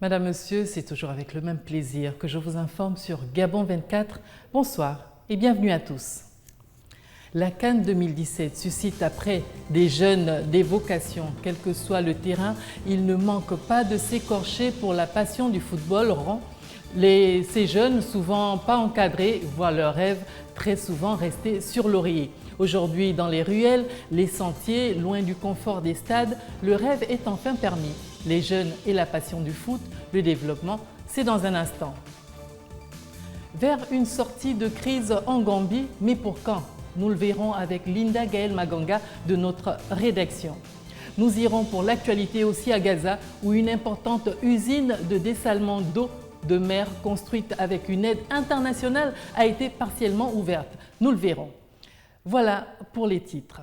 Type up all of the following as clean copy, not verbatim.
Madame, Monsieur, c'est toujours avec le même plaisir que je vous informe sur Gabon 24. Bonsoir et bienvenue à tous. La CAN 2017 suscite après des jeunes des vocations. Quel que soit le terrain, il ne manque pas de s'écorcher pour la passion du football. Ces jeunes, souvent pas encadrés, voient leurs rêves très souvent rester sur l'oreiller. Aujourd'hui, dans les ruelles, les sentiers, loin du confort des stades, le rêve est enfin permis. Les jeunes et la passion du foot, le développement, c'est dans un instant. Vers une sortie de crise en Gambie, mais pour quand? Nous le verrons avec Linda Gaël Maganga de notre rédaction. Nous irons pour l'actualité aussi à Gaza, où une importante usine de dessalement d'eau de mer construite avec une aide internationale a été partiellement ouverte. Nous le verrons. Voilà pour les titres.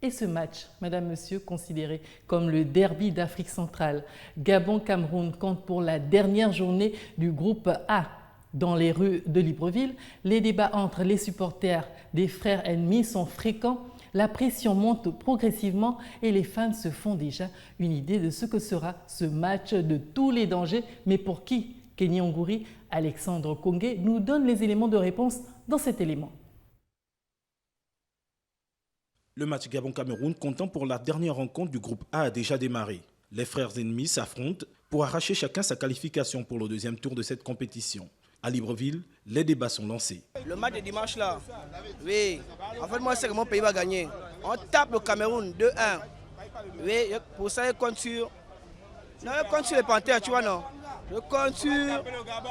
Et ce match, Madame, Monsieur, considéré comme le derby d'Afrique centrale, Gabon-Cameroun compte pour la dernière journée du groupe A. Dans les rues de Libreville, les débats entre les supporters des frères ennemis sont fréquents. La pression monte progressivement et les fans se font déjà une idée de ce que sera ce match de tous les dangers. Mais pour qui? Kenny Ongouri, Alexandre Kongé nous donne les éléments de réponse dans cet élément. Le match Gabon-Cameroun comptant pour la dernière rencontre du groupe A a déjà démarré. Les frères ennemis s'affrontent pour arracher chacun sa qualification pour le deuxième tour de cette compétition. À Libreville, les débats sont lancés. Le match de dimanche là, oui, en fait moi c'est que mon pays va gagner. On tape le Cameroun 2-1. Oui, pour ça je compte sur... Non, je compte sur les Panthères, tu vois non. Je compte sur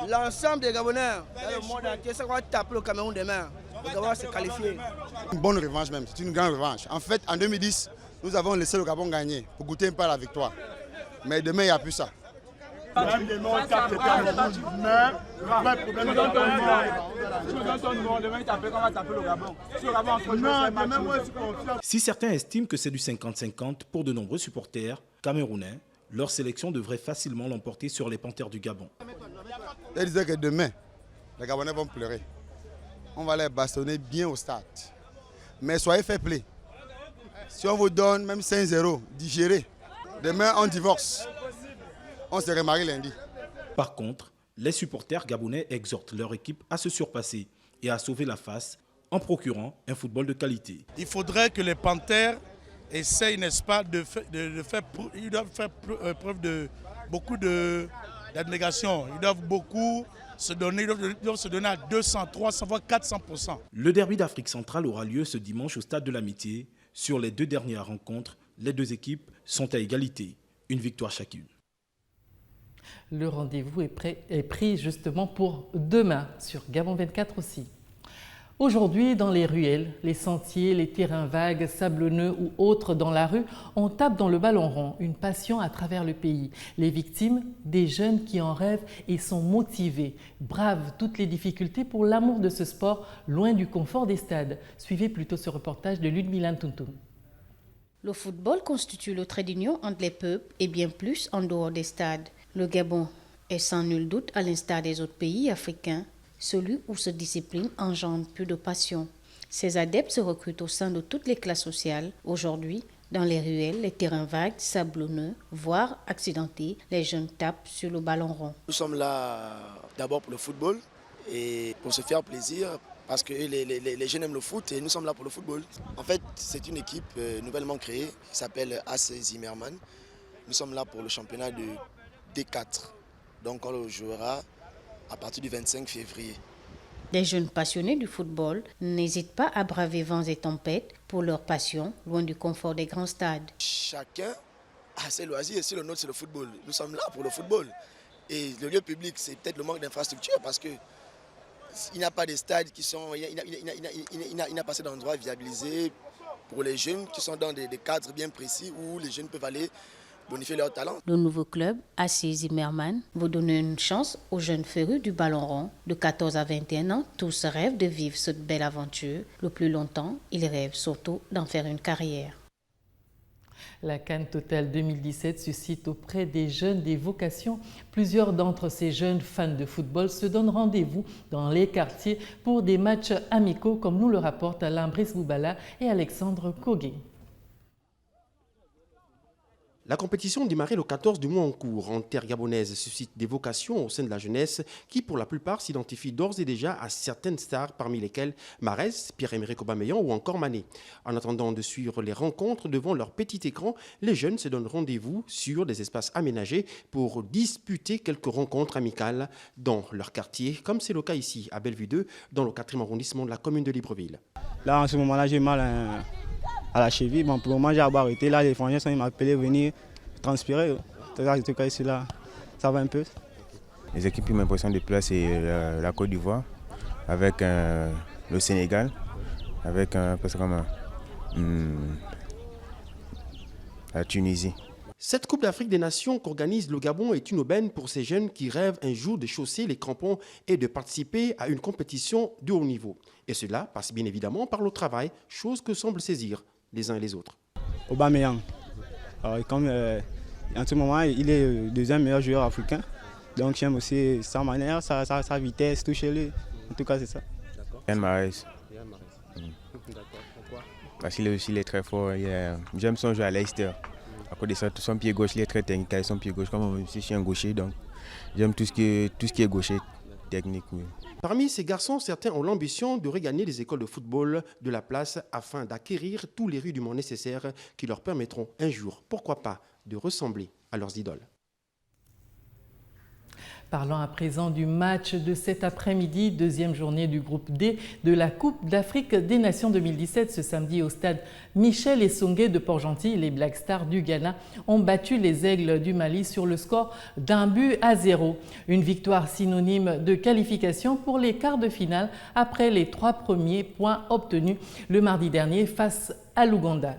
l'ensemble des Gabonais dans le monde entier. C'est qu'on va taper le Cameroun demain. Le Gabon va se qualifier. Une bonne revanche même, c'est une grande revanche. En fait, en 2010, nous avons laissé le Gabon gagner pour goûter un peu à la victoire. Mais demain, il n'y a plus ça. Si certains estiment que c'est du 50-50 pour de nombreux supporters camerounais, leur sélection devrait facilement l'emporter sur les Panthères du Gabon. Ils disaient que demain, les Gabonais vont pleurer. On va les bastonner bien au stade. Mais soyez fair play. Si on vous donne même 5-0, digérez. Demain, on divorce. On se remarie lundi. Par contre, les supporters gabonais exhortent leur équipe à se surpasser et à sauver la face en procurant un football de qualité. Il faudrait que les Panthères essayent, n'est-ce pas, ils doivent faire preuve de beaucoup d'abnégation. Ils doivent beaucoup se donner, ils doivent se donner à 200, 300, voire 400%. Le derby d'Afrique centrale aura lieu ce dimanche au Stade de l'Amitié. Sur les deux dernières rencontres, les deux équipes sont à égalité. Une victoire chacune. Le rendez-vous est pris justement pour demain sur Gabon 24 aussi. Aujourd'hui, dans les ruelles, les sentiers, les terrains vagues, sablonneux ou autres dans la rue, on tape dans le ballon rond, une passion à travers le pays. Les victimes, des jeunes qui en rêvent et sont motivés, bravent toutes les difficultés pour l'amour de ce sport, loin du confort des stades. Suivez plutôt ce reportage de Ludmila Ntuntum. Le football constitue le trait d'union entre les peuples et bien plus en dehors des stades. Le Gabon est sans nul doute, à l'instar des autres pays africains, celui où cette discipline engendre plus de passion. Ces adeptes se recrutent au sein de toutes les classes sociales. Aujourd'hui, dans les ruelles, les terrains vagues, sablonneux, voire accidentés, les jeunes tapent sur le ballon rond. Nous sommes là d'abord pour le football et pour se faire plaisir parce que les jeunes aiment le foot et nous sommes là pour le football. En fait, c'est une équipe nouvellement créée qui s'appelle AC Zimmerman. Nous sommes là pour le championnat de D4. Donc on le jouera à partir du 25 février. Des jeunes passionnés du football n'hésitent pas à braver vents et tempêtes pour leur passion, loin du confort des grands stades. Chacun a ses loisirs et si le nôtre c'est le football. Nous sommes là pour le football. Et le lieu public, c'est peut-être le manque d'infrastructure parce qu'il n'y a pas de stades qui sont... Il n'y a pas assez d'endroits viabilisés pour les jeunes qui sont dans des cadres bien précis où les jeunes peuvent aller bonifier leur talent. Le nouveau club, AC Zimmerman, vous donne une chance aux jeunes férus du ballon rond. De 14 à 21 ans, tous rêvent de vivre cette belle aventure. Le plus longtemps, ils rêvent surtout d'en faire une carrière. La CAN Total 2017 suscite auprès des jeunes des vocations. Plusieurs d'entre ces jeunes fans de football se donnent rendez-vous dans les quartiers pour des matchs amicaux, comme nous le rapportent Lambris Boubala et Alexandre Kogé. La compétition démarrée le 14 du mois en cours en terre gabonaise suscite des vocations au sein de la jeunesse qui, pour la plupart, s'identifient d'ores et déjà à certaines stars, parmi lesquelles Marès, Pierre-Emerick Aubameyang ou encore Mané. En attendant de suivre les rencontres devant leur petit écran, les jeunes se donnent rendez-vous sur des espaces aménagés pour disputer quelques rencontres amicales dans leur quartier, comme c'est le cas ici à Bellevue 2, dans le 4e arrondissement de la commune de Libreville. Là, en ce moment-là, j'ai mal à la cheville. Bon, pour le moment, j'ai arrêté. Là, les frangins sont m'appeler venir transpirer. En tout cas, ici, là, ça va un peu. Les équipes qui m'impressionnent de plus, c'est la Côte d'Ivoire, avec le Sénégal, avec la Tunisie. Cette Coupe d'Afrique des Nations qu'organise le Gabon est une aubaine pour ces jeunes qui rêvent un jour de chausser les crampons et de participer à une compétition de haut niveau. Et cela passe bien évidemment par le travail, chose que semblent saisir les uns et les autres. Aubameyang, comme en ce moment, il est le deuxième meilleur joueur africain. Donc j'aime aussi sa manière, sa vitesse, tout chez lui. En tout cas, c'est ça. Yann Marès. Pourquoi? Parce qu'il est très fort. J'aime son jeu à Leicester. À côté de ça, son pied gauche, il est très technique. Son pied gauche, comme je suis un gaucher, donc j'aime tout ce qui est gaucher, technique. Oui. Parmi ces garçons, certains ont l'ambition de regagner les écoles de football de la place afin d'acquérir tous les rudiments nécessaires qui leur permettront un jour, pourquoi pas, de ressembler à leurs idoles. Parlons à présent du match de cet après-midi, deuxième journée du groupe D de la Coupe d'Afrique des Nations 2017. Ce samedi au stade Michel Essongué de Port-Gentil, les Black Stars du Ghana ont battu les Aigles du Mali sur le score d'1-0. Une victoire synonyme de qualification pour les quarts de finale après les 3 premiers points obtenus le mardi dernier face à l'Ouganda.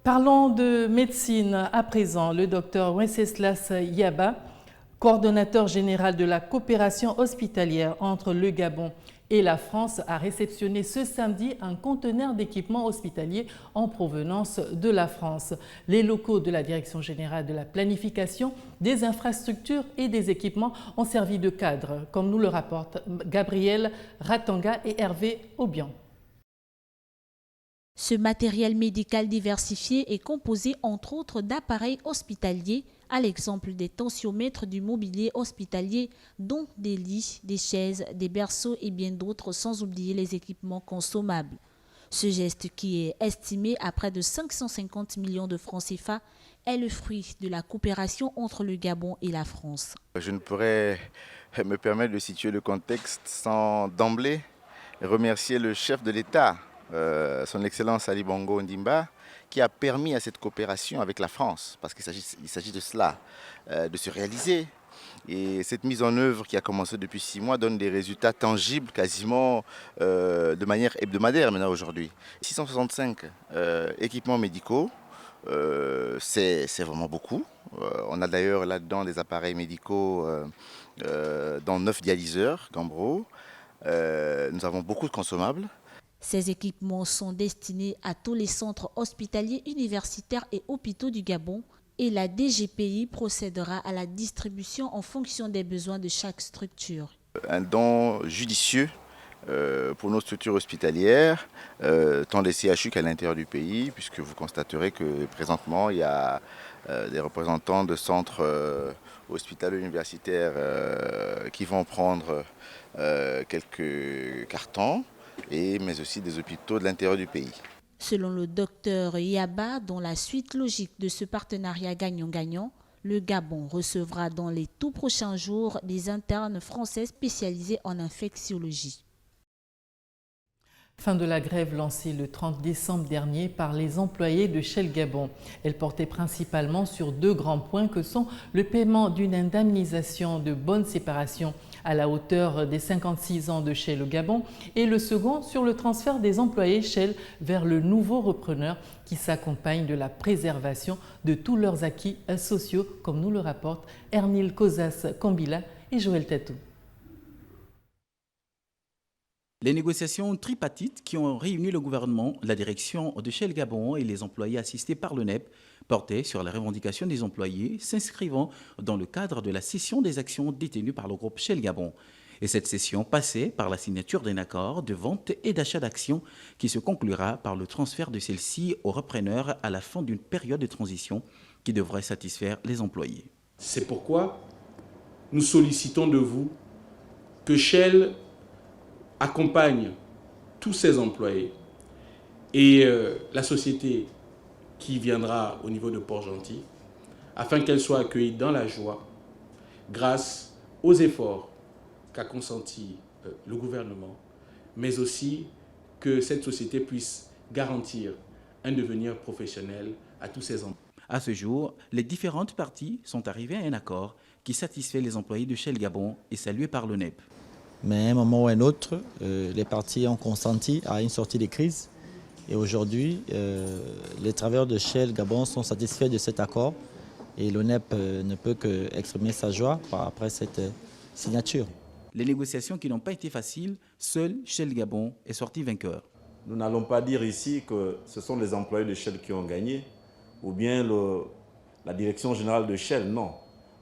Parlons de médecine à présent. Le docteur Wenceslas Yaba, coordonnateur général de la coopération hospitalière entre le Gabon et la France, a réceptionné ce samedi un conteneur d'équipements hospitaliers en provenance de la France. Les locaux de la Direction générale de la planification, des infrastructures et des équipements ont servi de cadre, comme nous le rapportent Gabriel Ratanga et Hervé Aubian. Ce matériel médical diversifié est composé entre autres d'appareils hospitaliers, à l'exemple des tensiomètres du mobilier hospitalier, dont des lits, des chaises, des berceaux et bien d'autres, sans oublier les équipements consommables. Ce geste, qui est estimé à près de 550 millions de francs CFA, est le fruit de la coopération entre le Gabon et la France. Je ne pourrais me permettre de situer le contexte sans d'emblée remercier le chef de l'État, son Excellence Ali Bongo Ondimba, qui a permis à cette coopération avec la France, parce qu'il s'agit de cela, de se réaliser. Et cette mise en œuvre qui a commencé depuis 6 mois donne des résultats tangibles quasiment de manière hebdomadaire maintenant aujourd'hui. 665 équipements médicaux, c'est vraiment beaucoup. On a d'ailleurs là-dedans des appareils médicaux dans 9 dialyseurs, Gambro. Nous avons beaucoup de consommables. Ces équipements sont destinés à tous les centres hospitaliers, universitaires et hôpitaux du Gabon et la DGPI procédera à la distribution en fonction des besoins de chaque structure. Un don judicieux pour nos structures hospitalières, tant des CHU qu'à l'intérieur du pays, puisque vous constaterez que présentement il y a des représentants de centres hospitaliers universitaires qui vont prendre quelques cartons, mais aussi des hôpitaux de l'intérieur du pays. Selon le docteur Yaba, dans la suite logique de ce partenariat gagnant-gagnant, le Gabon recevra dans les tout prochains jours des internes français spécialisés en infectiologie. Fin de la grève lancée le 30 décembre dernier par les employés de Shell Gabon. Elle portait principalement sur 2 grands points que sont le paiement d'une indemnisation de bonne séparation à la hauteur des 56 ans de Shell au Gabon et le second sur le transfert des employés Shell vers le nouveau repreneur qui s'accompagne de la préservation de tous leurs acquis sociaux, comme nous le rapportent Ernil Kozas-Kambila et Joël Tatou. Les négociations tripartites qui ont réuni le gouvernement, la direction de Shell Gabon et les employés assistés par le NEP portaient sur les revendications des employés s'inscrivant dans le cadre de la cession des actions détenues par le groupe Shell Gabon. Et cette session passait par la signature d'un accord de vente et d'achat d'actions qui se conclura par le transfert de celle-ci au repreneur à la fin d'une période de transition qui devrait satisfaire les employés. C'est pourquoi nous sollicitons de vous que Shell accompagne tous ses employés et la société qui viendra au niveau de Port-Gentil afin qu'elle soit accueillie dans la joie grâce aux efforts qu'a consenti le gouvernement, mais aussi que cette société puisse garantir un devenir professionnel à tous ses employés. À ce jour, les différentes parties sont arrivées à un accord qui satisfait les employés de Shell Gabon et salué par l'ONEP. Mais à un moment ou à un autre, les parties ont consenti à une sortie de crise. Et aujourd'hui, les travailleurs de Shell Gabon sont satisfaits de cet accord. Et l'ONEP ne peut qu'exprimer sa joie après cette signature. Les négociations qui n'ont pas été faciles, seul Shell Gabon est sorti vainqueur. Nous n'allons pas dire ici que ce sont les employés de Shell qui ont gagné, ou bien la direction générale de Shell, non.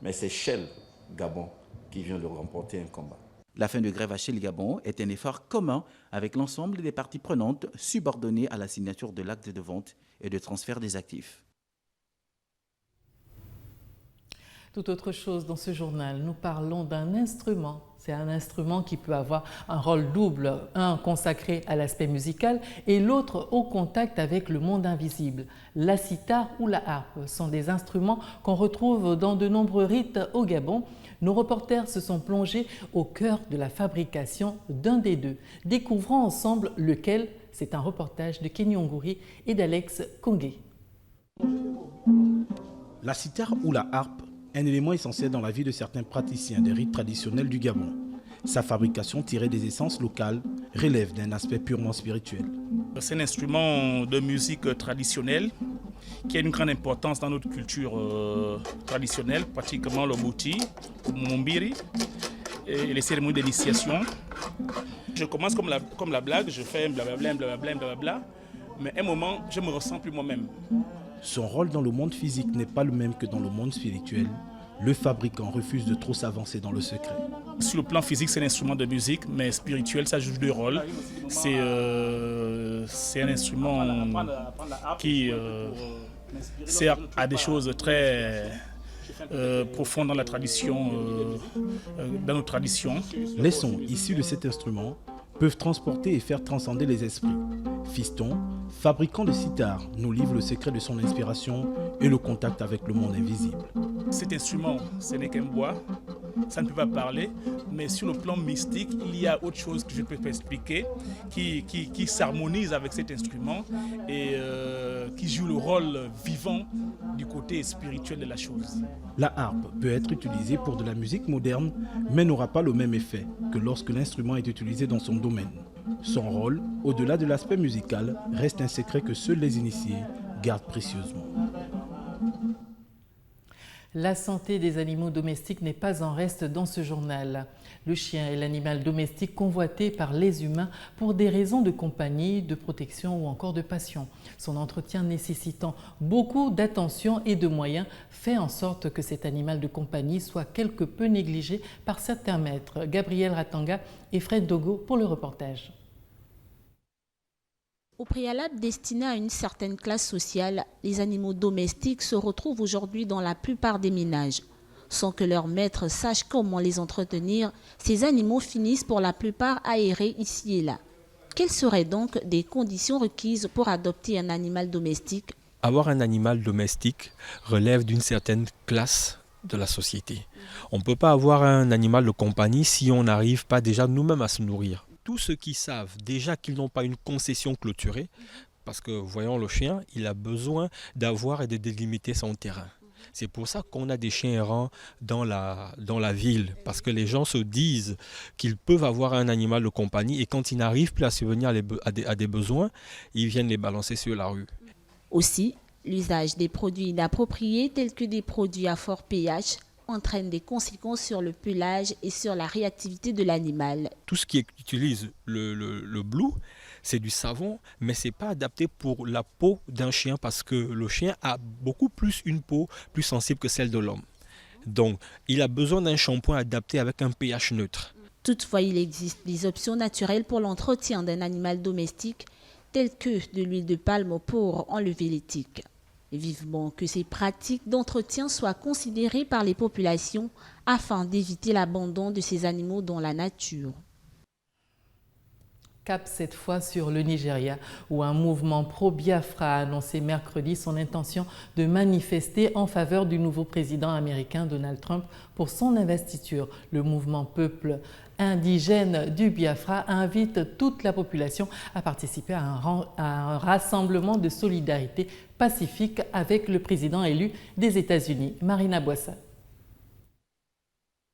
Mais c'est Shell Gabon qui vient de remporter un combat. La fin de grève à Shell Gabon est un effort commun avec l'ensemble des parties prenantes subordonnées à la signature de l'acte de vente et de transfert des actifs. Tout autre chose dans ce journal, nous parlons d'un instrument. C'est un instrument qui peut avoir un rôle double, un consacré à l'aspect musical et l'autre au contact avec le monde invisible. La sitar ou la harpe sont des instruments qu'on retrouve dans de nombreux rites au Gabon. Nos reporters se sont plongés au cœur de la fabrication d'un des deux. Découvrons ensemble lequel. C'est un reportage de Kenny Ongouri et d'Alex Kongé. La sitar ou la harpe, un élément essentiel dans la vie de certains praticiens des rites traditionnels du Gabon. Sa fabrication tirée des essences locales relève d'un aspect purement spirituel. C'est un instrument de musique traditionnelle qui a une grande importance dans notre culture traditionnelle, pratiquement le bouti, le mombiri et les cérémonies d'initiation. Je commence comme la blague, je fais un blablabla, un blablabla, un blablabla, mais à un moment, je ne me ressens plus moi-même. Son rôle dans le monde physique n'est pas le même que dans le monde spirituel. Le fabricant refuse de trop s'avancer dans le secret. Sur le plan physique, c'est un instrument de musique, mais spirituel, ça joue deux rôles. C'est un instrument qui sert à des choses très profondes dans la tradition, dans nos traditions. Les sons issus de cet instrument peuvent transporter et faire transcender les esprits. Fiston, fabricant de sitar, nous livre le secret de son inspiration et le contact avec le monde invisible. Cet instrument, ce n'est qu'un bois, ça ne peut pas parler, mais sur le plan mystique, il y a autre chose que je peux expliquer, qui s'harmonise avec cet instrument et qui joue le rôle vivant du côté spirituel de la chose. La harpe peut être utilisée pour de la musique moderne, mais n'aura pas le même effet que lorsque l'instrument est utilisé dans son domaine. Son rôle, au-delà de l'aspect musical, reste un secret que seuls les initiés gardent précieusement. La santé des animaux domestiques n'est pas en reste dans ce journal. Le chien est l'animal domestique convoité par les humains pour des raisons de compagnie, de protection ou encore de passion. Son entretien nécessitant beaucoup d'attention et de moyens fait en sorte que cet animal de compagnie soit quelque peu négligé par certains maîtres. Gabriel Ratanga et Fred Dogo pour le reportage. Au préalable destiné à une certaine classe sociale, les animaux domestiques se retrouvent aujourd'hui dans la plupart des ménages. Sans que leur maître sache comment les entretenir, ces animaux finissent pour la plupart aérés ici et là. Quelles seraient donc des conditions requises pour adopter un animal domestique? Avoir un animal domestique relève d'une certaine classe de la société. On ne peut pas avoir un animal de compagnie si on n'arrive pas déjà nous-mêmes à se nourrir. Tous ceux qui savent déjà qu'ils n'ont pas une concession clôturée, parce que voyons le chien, il a besoin d'avoir et de délimiter son terrain. C'est pour ça qu'on a des chiens errants dans la ville, parce que les gens se disent qu'ils peuvent avoir un animal de compagnie et quand ils n'arrivent plus à subvenir à des besoins, ils viennent les balancer sur la rue. Aussi, l'usage des produits inappropriés tels que des produits à fort pH entraîne des conséquences sur le pelage et sur la réactivité de l'animal. Tout ce qui utilise le blue, c'est du savon, mais ce n'est pas adapté pour la peau d'un chien parce que le chien a beaucoup plus une peau plus sensible que celle de l'homme. Donc, il a besoin d'un shampoing adapté avec un pH neutre. Toutefois, il existe des options naturelles pour l'entretien d'un animal domestique, telles que de l'huile de palme pour enlever les tiques. Vivement que ces pratiques d'entretien soient considérées par les populations afin d'éviter l'abandon de ces animaux dans la nature. Cap cette fois sur le Nigeria, où un mouvement pro-Biafra a annoncé mercredi son intention de manifester en faveur du nouveau président américain Donald Trump pour son investiture. Le mouvement Peuple indigène du Biafra invite toute la population à participer à un rassemblement de solidarité pacifique avec le président élu des États-Unis, Marina Boissa.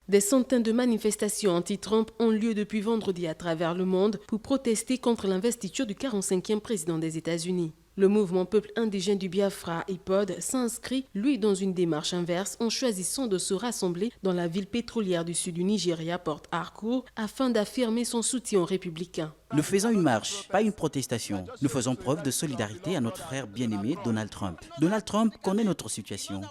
Des centaines de manifestations anti-Trump ont lieu depuis vendredi à travers le monde pour protester contre l'investiture du 45e président des États-Unis. Le mouvement Peuple indigène du Biafra, IPOD, s'inscrit, lui, dans une démarche inverse en choisissant de se rassembler dans la ville pétrolière du sud du Nigeria, Port Harcourt, afin d'affirmer son soutien aux républicains. Nous faisons une marche, pas une protestation. Nous faisons preuve de solidarité à notre frère bien-aimé Donald Trump. Donald Trump connaît notre situation.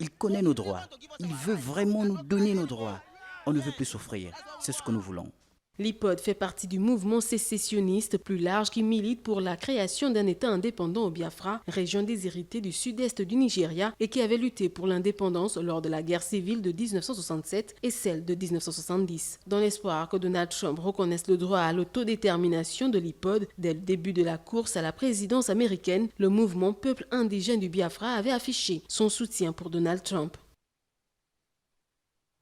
Il connaît nos droits. Il veut vraiment nous donner nos droits. On ne veut plus souffrir. C'est ce que nous voulons. L'IPOD fait partie du mouvement sécessionniste plus large qui milite pour la création d'un État indépendant au Biafra, région déshéritée du sud-est du Nigeria et qui avait lutté pour l'indépendance lors de la guerre civile de 1967 et celle de 1970. Dans l'espoir que Donald Trump reconnaisse le droit à l'autodétermination de l'IPOD dès le début de la course à la présidence américaine, le mouvement Peuple indigène du Biafra avait affiché son soutien pour Donald Trump.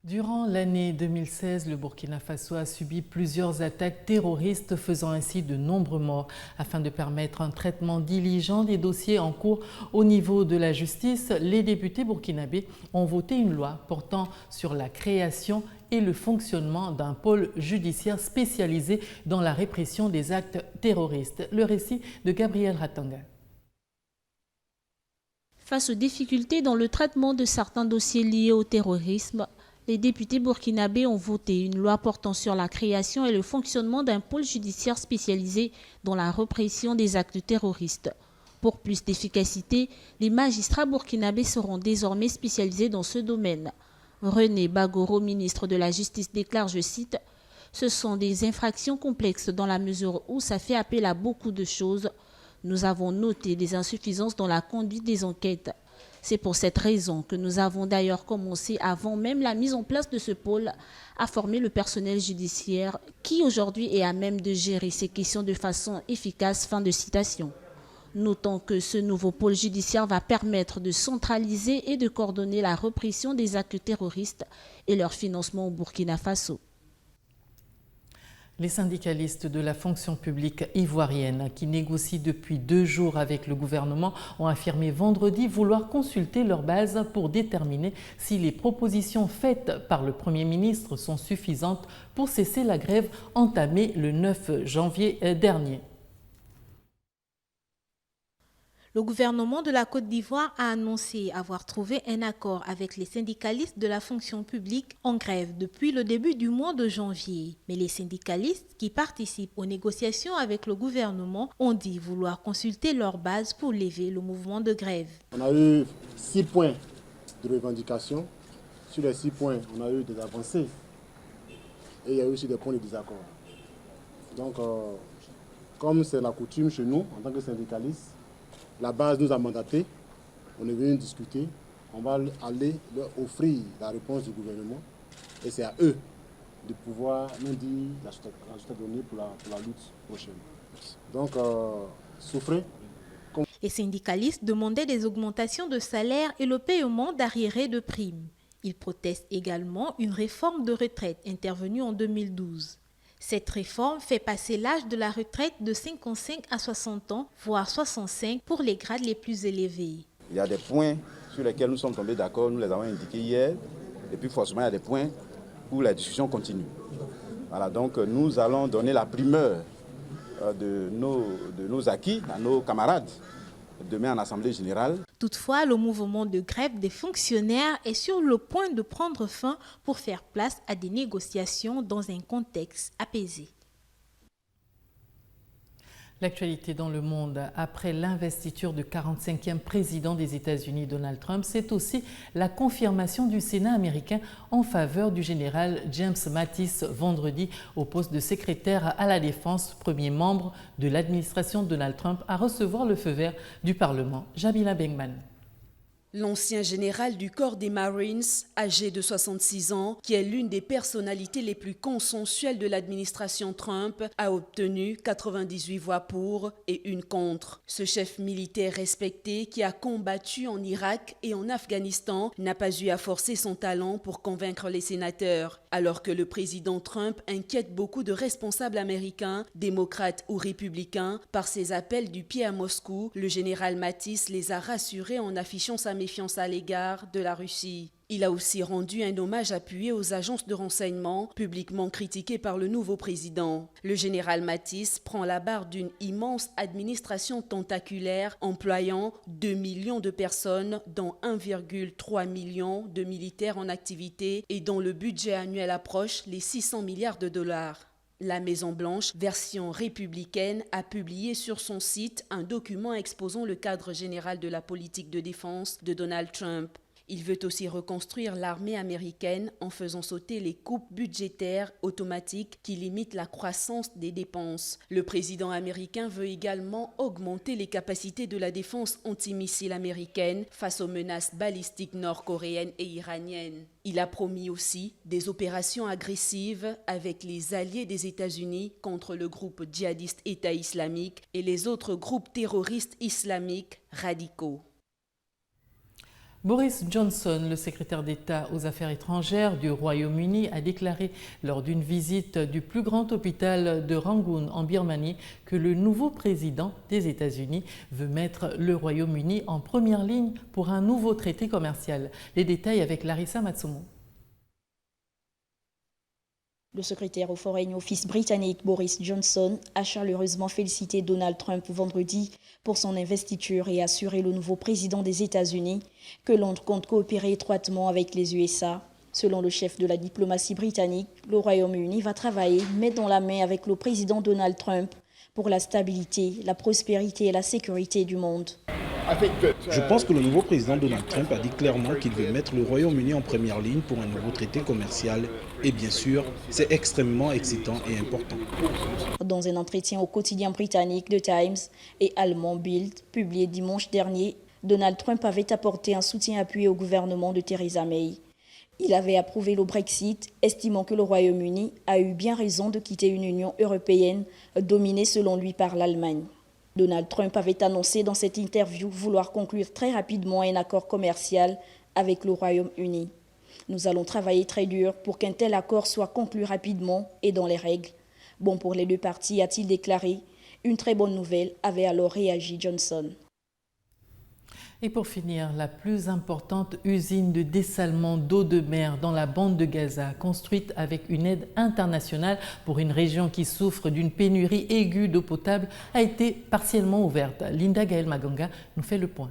Durant l'année 2016, le Burkina Faso a subi plusieurs attaques terroristes faisant ainsi de nombreux morts. Afin de permettre un traitement diligent des dossiers en cours au niveau de la justice, les députés burkinabés ont voté une loi portant sur la création et le fonctionnement d'un pôle judiciaire spécialisé dans la répression des actes terroristes. Le récit de Gabriel Ratanga. Face aux difficultés dans le traitement de certains dossiers liés au terrorisme, les députés burkinabés ont voté une loi portant sur la création et le fonctionnement d'un pôle judiciaire spécialisé dans la répression des actes terroristes. Pour plus d'efficacité, les magistrats burkinabés seront désormais spécialisés dans ce domaine. René Bagoro, ministre de la Justice, déclare, je cite, « Ce sont des infractions complexes dans la mesure où ça fait appel à beaucoup de choses. Nous avons noté des insuffisances dans la conduite des enquêtes. C'est pour cette raison que nous avons d'ailleurs commencé, avant même la mise en place de ce pôle, à former le personnel judiciaire qui aujourd'hui est à même de gérer ces questions de façon efficace. » Fin de citation. Notons que ce nouveau pôle judiciaire va permettre de centraliser et de coordonner la répression des actes terroristes et leur financement au Burkina Faso. Les syndicalistes de la fonction publique ivoirienne qui négocient depuis 2 jours avec le gouvernement ont affirmé vendredi vouloir consulter leur base pour déterminer si les propositions faites par le Premier ministre sont suffisantes pour cesser la grève entamée le 9 janvier dernier. Le gouvernement de la Côte d'Ivoire a annoncé avoir trouvé un accord avec les syndicalistes de la fonction publique en grève depuis le début du mois de janvier. Mais les syndicalistes qui participent aux négociations avec le gouvernement ont dit vouloir consulter leur base pour lever le mouvement de grève. On a eu 6 points de revendication. Sur les 6 points, on a eu des avancées et il y a eu aussi des points de désaccord. Donc, comme c'est la coutume chez nous, en tant que syndicalistes, la base nous a mandaté, on est venu discuter, on va aller leur offrir la réponse du gouvernement et c'est à eux de pouvoir nous dire la suite à donner pour la lutte prochaine. Donc, souffrez. Les syndicalistes demandaient des augmentations de salaire et le paiement d'arriérés de primes. Ils protestent également une réforme de retraite intervenue en 2012. Cette réforme fait passer l'âge de la retraite de 55 à 60 ans, voire 65 pour les grades les plus élevés. Il y a des points sur lesquels nous sommes tombés d'accord, nous les avons indiqués hier, et puis forcément il y a des points où la discussion continue. Voilà, donc nous allons donner la primeur de nos acquis à nos camarades demain en Assemblée générale. Toutefois, le mouvement de grève des fonctionnaires est sur le point de prendre fin pour faire place à des négociations dans un contexte apaisé. L'actualité dans le monde, après l'investiture du 45e président des États-Unis, Donald Trump, c'est aussi la confirmation du Sénat américain en faveur du général James Mattis vendredi au poste de secrétaire à la Défense, premier membre de l'administration Donald Trump à recevoir le feu vert du Parlement. Jamila Bengman. L'ancien général du corps des Marines, âgé de 66 ans, qui est l'une des personnalités les plus consensuelles de l'administration Trump, a obtenu 98 voix pour et 1 contre. Ce chef militaire respecté, qui a combattu en Irak et en Afghanistan, n'a pas eu à forcer son talent pour convaincre les sénateurs. Alors que le président Trump inquiète beaucoup de responsables américains, démocrates ou républicains, par ses appels du pied à Moscou, le général Mattis les a rassurés en affichant sa méfiance à l'égard de la Russie. Il a aussi rendu un hommage appuyé aux agences de renseignement, publiquement critiquées par le nouveau président. Le général Mattis prend la barre d'une immense administration tentaculaire employant 2 millions de personnes, dont 1,3 million de militaires en activité et dont le budget annuel approche les 600 milliards de dollars. La Maison-Blanche, version républicaine, a publié sur son site un document exposant le cadre général de la politique de défense de Donald Trump. Il veut aussi reconstruire l'armée américaine en faisant sauter les coupes budgétaires automatiques qui limitent la croissance des dépenses. Le président américain veut également augmenter les capacités de la défense antimissile américaine face aux menaces balistiques nord-coréennes et iraniennes. Il a promis aussi des opérations agressives avec les alliés des États-Unis contre le groupe djihadiste État islamique et les autres groupes terroristes islamiques radicaux. Boris Johnson, le secrétaire d'État aux Affaires étrangères du Royaume-Uni, a déclaré lors d'une visite du plus grand hôpital de Rangoon en Birmanie que le nouveau président des États-Unis veut mettre le Royaume-Uni en première ligne pour un nouveau traité commercial. Les détails avec Larissa Matsumo. Le secrétaire au Foreign Office britannique Boris Johnson a chaleureusement félicité Donald Trump vendredi pour son investiture et assuré le nouveau président des États-Unis que Londres compte coopérer étroitement avec les USA. Selon le chef de la diplomatie britannique, le Royaume-Uni va travailler main dans la main avec le président Donald Trump pour la stabilité, la prospérité et la sécurité du monde. Je pense que le nouveau président Donald Trump a dit clairement qu'il veut mettre le Royaume-Uni en première ligne pour un nouveau traité commercial. Et bien sûr, c'est extrêmement excitant et important. Dans un entretien au quotidien britannique The Times et allemand Bild, publié dimanche dernier, Donald Trump avait apporté un soutien appuyé au gouvernement de Theresa May. Il avait approuvé le Brexit, estimant que le Royaume-Uni a eu bien raison de quitter une Union européenne dominée selon lui par l'Allemagne. Donald Trump avait annoncé dans cette interview vouloir conclure très rapidement un accord commercial avec le Royaume-Uni. Nous allons travailler très dur pour qu'un tel accord soit conclu rapidement et dans les règles. Bon pour les deux parties, a-t-il déclaré. Une très bonne nouvelle, avait alors réagi Johnson. Et pour finir, la plus importante usine de dessalement d'eau de mer dans la bande de Gaza, construite avec une aide internationale pour une région qui souffre d'une pénurie aiguë d'eau potable, a été partiellement ouverte. Linda Gaël Maganga nous fait le point.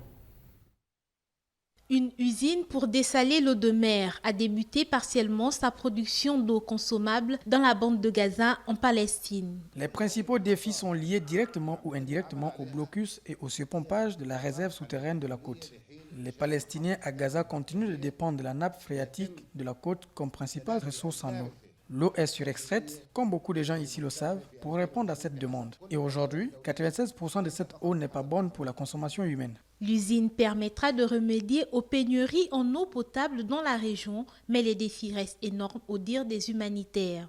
Une usine pour dessaler l'eau de mer a débuté partiellement sa production d'eau consommable dans la bande de Gaza en Palestine. Les principaux défis sont liés directement ou indirectement au blocus et au surpompage de la réserve souterraine de la côte. Les Palestiniens à Gaza continuent de dépendre de la nappe phréatique de la côte comme principale ressource en eau. L'eau est surextraite, comme beaucoup de gens ici le savent, pour répondre à cette demande. Et aujourd'hui, 96% de cette eau n'est pas bonne pour la consommation humaine. L'usine permettra de remédier aux pénuries en eau potable dans la région, mais les défis restent énormes au dire des humanitaires.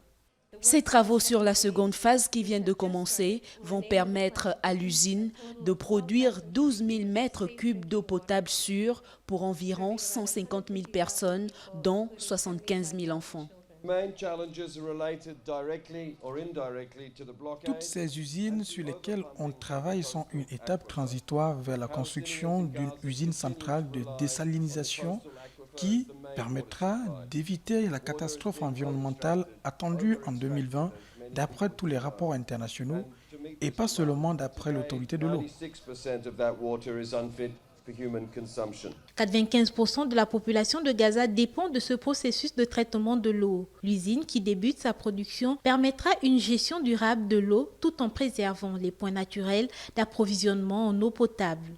Ces travaux sur la seconde phase qui viennent de commencer vont permettre à l'usine de produire 12 000 mètres cubes d'eau potable sûre pour environ 150 000 personnes, dont 75 000 enfants. Toutes ces usines sur lesquelles on travaille sont une étape transitoire vers la construction d'une usine centrale de désalinisation qui permettra d'éviter la catastrophe environnementale attendue en 2020 d'après tous les rapports internationaux et pas seulement d'après l'autorité de l'eau. 95% de la population de Gaza dépend de ce processus de traitement de l'eau. L'usine qui débute sa production permettra une gestion durable de l'eau tout en préservant les points naturels d'approvisionnement en eau potable.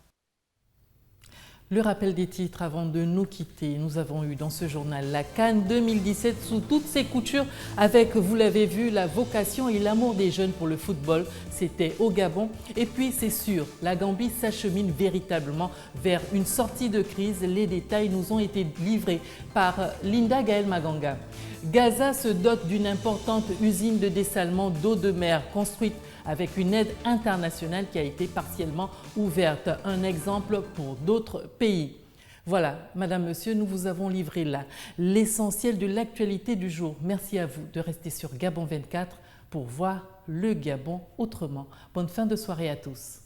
Le rappel des titres avant de nous quitter. Nous avons eu dans ce journal la CAN 2017 sous toutes ses coutures avec, vous l'avez vu, la vocation et l'amour des jeunes pour le football. C'était au Gabon. Et puis, c'est sûr, la Gambie s'achemine véritablement vers une sortie de crise. Les détails nous ont été livrés par Linda Gaël Maganga. Gaza se dote d'une importante usine de dessalement d'eau de mer construite avec une aide internationale qui a été partiellement ouverte. Un exemple pour d'autres pays. Voilà, Madame, Monsieur, nous vous avons livré là l'essentiel de l'actualité du jour. Merci à vous de rester sur Gabon 24 pour voir le Gabon autrement. Bonne fin de soirée à tous.